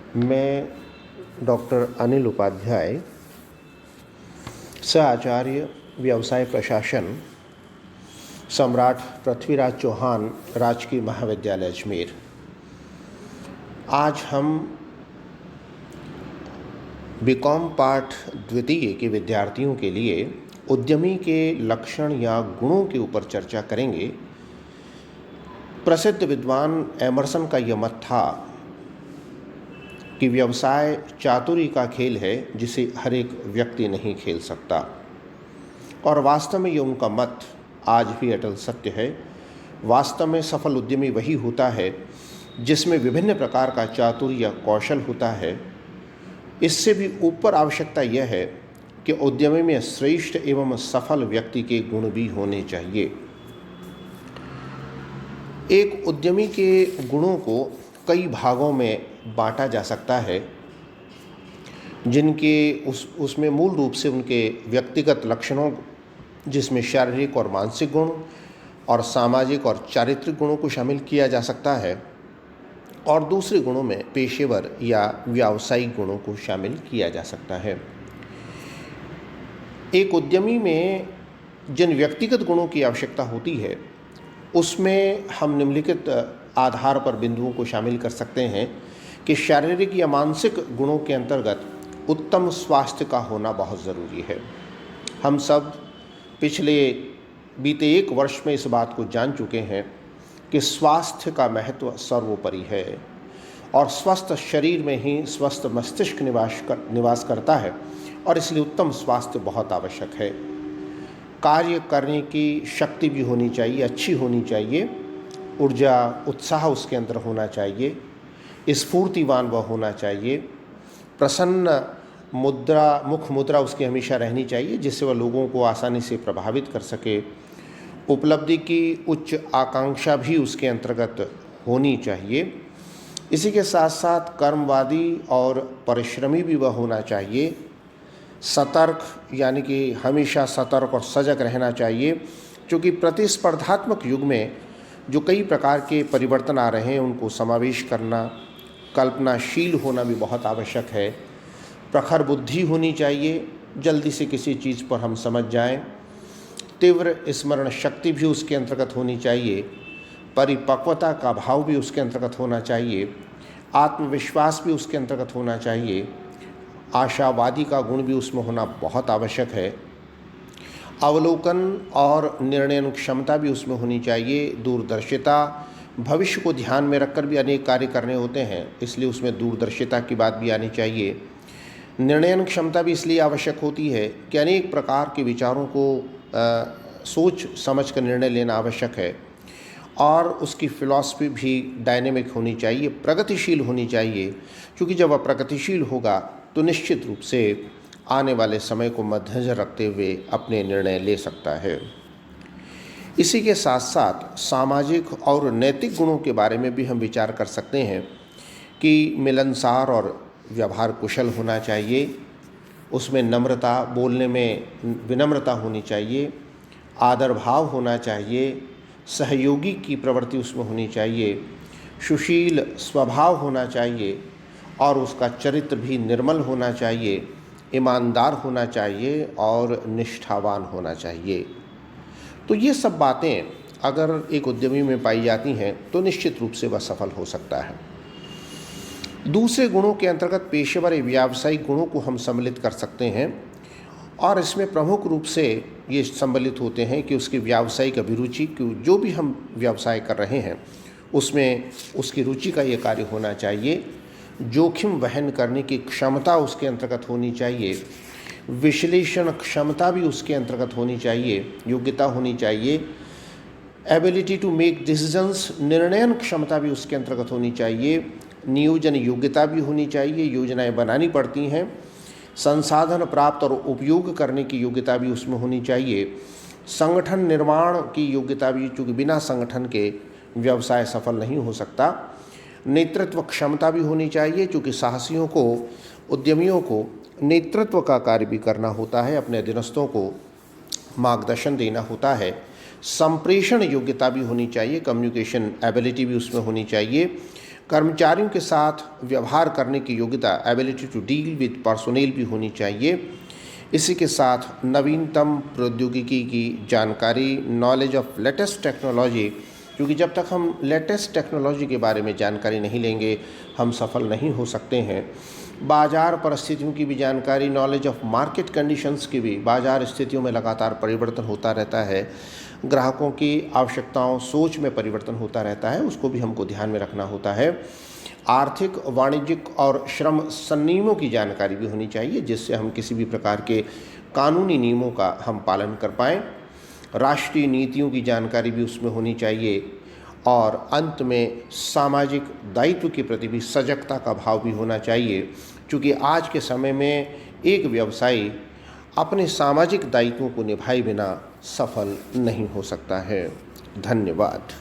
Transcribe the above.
मैं डॉक्टर अनिल उपाध्याय, सह आचार्य व्यवसाय प्रशासन, सम्राट पृथ्वीराज चौहान राजकीय महाविद्यालय अजमेर। आज हम बीकॉम पाठ द्वितीय के विद्यार्थियों के लिए उद्यमी के लक्षण या गुणों के ऊपर चर्चा करेंगे। प्रसिद्ध विद्वान एमर्सन का यह मत था कि व्यवसाय चातुरी का खेल है जिसे हर एक व्यक्ति नहीं खेल सकता, और वास्तव में ये उनका मत आज भी अटल सत्य है। वास्तव में सफल उद्यमी वही होता है जिसमें विभिन्न प्रकार का चातुर्य या कौशल होता है। इससे भी ऊपर आवश्यकता यह है कि उद्यमी में श्रेष्ठ एवं सफल व्यक्ति के गुण भी होने चाहिए। एक उद्यमी के गुणों को कई भागों में बांटा जा सकता है, जिनके उसमें मूल रूप से उनके व्यक्तिगत लक्षणों, जिसमें शारीरिक और मानसिक गुण और सामाजिक और चारित्रिक गुणों को शामिल किया जा सकता है, और दूसरे गुणों में पेशेवर या व्यावसायिक गुणों को शामिल किया जा सकता है। एक उद्यमी में जिन व्यक्तिगत गुणों की आवश्यकता होती है, उसमें हम निम्नलिखित आधार पर बिंदुओं को शामिल कर सकते हैं कि शारीरिक या मानसिक गुणों के अंतर्गत उत्तम स्वास्थ्य का होना बहुत ज़रूरी है। हम सब पिछले बीते एक वर्ष में इस बात को जान चुके हैं कि स्वास्थ्य का महत्व सर्वोपरि है, और स्वस्थ शरीर में ही स्वस्थ मस्तिष्क निवास करता है, और इसलिए उत्तम स्वास्थ्य बहुत आवश्यक है। कार्य करने की शक्ति भी होनी चाहिए, अच्छी होनी चाहिए, ऊर्जा उत्साह उसके अंदर होना चाहिए, स्फूर्तिवान वह होना चाहिए, प्रसन्न मुख मुद्रा उसकी हमेशा रहनी चाहिए, जिससे वह लोगों को आसानी से प्रभावित कर सके। उपलब्धि की उच्च आकांक्षा भी उसके अंतर्गत होनी चाहिए। इसी के साथ साथ कर्मवादी और परिश्रमी भी वह होना चाहिए। सतर्क, यानी कि हमेशा सतर्क और सजग रहना चाहिए, क्योंकि प्रतिस्पर्धात्मक युग में जो कई प्रकार के परिवर्तन आ रहे हैं उनको समावेश करना, कल्पनाशील होना भी बहुत आवश्यक है। प्रखर बुद्धि होनी चाहिए, जल्दी से किसी चीज़ पर हम समझ जाएं। तीव्र स्मरण शक्ति भी उसके अंतर्गत होनी चाहिए। परिपक्वता का भाव भी उसके अंतर्गत होना चाहिए। आत्मविश्वास भी उसके अंतर्गत होना चाहिए। आशावादी का गुण भी उसमें होना बहुत आवश्यक है। अवलोकन और निर्णय क्षमता भी उसमें होनी चाहिए। दूरदर्शिता, भविष्य को ध्यान में रखकर भी अनेक कार्य करने होते हैं, इसलिए उसमें दूरदर्शिता की बात भी आनी चाहिए। निर्णय क्षमता भी इसलिए आवश्यक होती है कि अनेक प्रकार के विचारों को सोच समझ कर निर्णय लेना आवश्यक है, और उसकी फिलॉसफी भी डायनेमिक होनी चाहिए, प्रगतिशील होनी चाहिए, क्योंकि जब वह प्रगतिशील होगा तो निश्चित रूप से आने वाले समय को मद्देनजर रखते हुए अपने निर्णय ले सकता है। इसी के साथ साथ सामाजिक और नैतिक गुणों के बारे में भी हम विचार कर सकते हैं कि मिलनसार और व्यवहार कुशल होना चाहिए। उसमें नम्रता, बोलने में विनम्रता होनी चाहिए, आदर भाव होना चाहिए, सहयोगी की प्रवृत्ति उसमें होनी चाहिए, सुशील स्वभाव होना चाहिए, और उसका चरित्र भी निर्मल होना चाहिए, ईमानदार होना चाहिए और निष्ठावान होना चाहिए। तो ये सब बातें अगर एक उद्यमी में पाई जाती हैं तो निश्चित रूप से वह सफल हो सकता है। दूसरे गुणों के अंतर्गत पेशेवर व्यावसायिक गुणों को हम सम्मिलित कर सकते हैं, और इसमें प्रमुख रूप से ये सम्मिलित होते हैं कि उसकी व्यावसायिक अभिरुचि, जो भी हम व्यवसाय कर रहे हैं उसमें उसकी रुचि का ये कार्य होना चाहिए। जोखिम वहन करने की क्षमता उसके अंतर्गत होनी चाहिए। विश्लेषण क्षमता भी उसके अंतर्गत होनी चाहिए, योग्यता होनी चाहिए। एबिलिटी टू मेक डिसीजंस, निर्णयन क्षमता भी उसके अंतर्गत होनी चाहिए। नियोजन योग्यता भी होनी चाहिए, योजनाएं बनानी पड़ती हैं। संसाधन प्राप्त और उपयोग करने की योग्यता भी उसमें होनी चाहिए। संगठन निर्माण की योग्यता भी, चूँकि बिना संगठन के व्यवसाय सफल नहीं हो सकता। नेतृत्व क्षमता भी होनी चाहिए, क्योंकि साहसियों को, उद्यमियों को नेतृत्व का कार्य भी करना होता है, अपने अधीनस्थों को मार्गदर्शन देना होता है। संप्रेषण योग्यता भी होनी चाहिए, कम्युनिकेशन एबिलिटी भी उसमें होनी चाहिए। कर्मचारियों के साथ व्यवहार करने की योग्यता, ability to deal with personnel भी होनी चाहिए। इसी के साथ नवीनतम प्रौद्योगिकी की जानकारी, नॉलेज ऑफ लेटेस्ट टेक्नोलॉजी, क्योंकि जब तक हम लेटेस्ट टेक्नोलॉजी के बारे में जानकारी नहीं लेंगे हम सफल नहीं हो सकते हैं। बाज़ार परिस्थितियों की भी जानकारी, नॉलेज ऑफ मार्केट कंडीशंस की भी, बाज़ार स्थितियों में लगातार परिवर्तन होता रहता है, ग्राहकों की आवश्यकताओं, सोच में परिवर्तन होता रहता है, उसको भी हमको ध्यान में रखना होता है। आर्थिक, वाणिज्यिक और श्रम संनियमों की जानकारी भी होनी चाहिए, जिससे हम किसी भी प्रकार के कानूनी नियमों का हम पालन कर पाएँ। राष्ट्रीय नीतियों की जानकारी भी उसमें होनी चाहिए और अंत में सामाजिक दायित्व के प्रति भी सजगता का भाव भी होना चाहिए, क्योंकि आज के समय में एक व्यवसायी अपने सामाजिक दायित्वों को निभाए बिना सफल नहीं हो सकता है। धन्यवाद।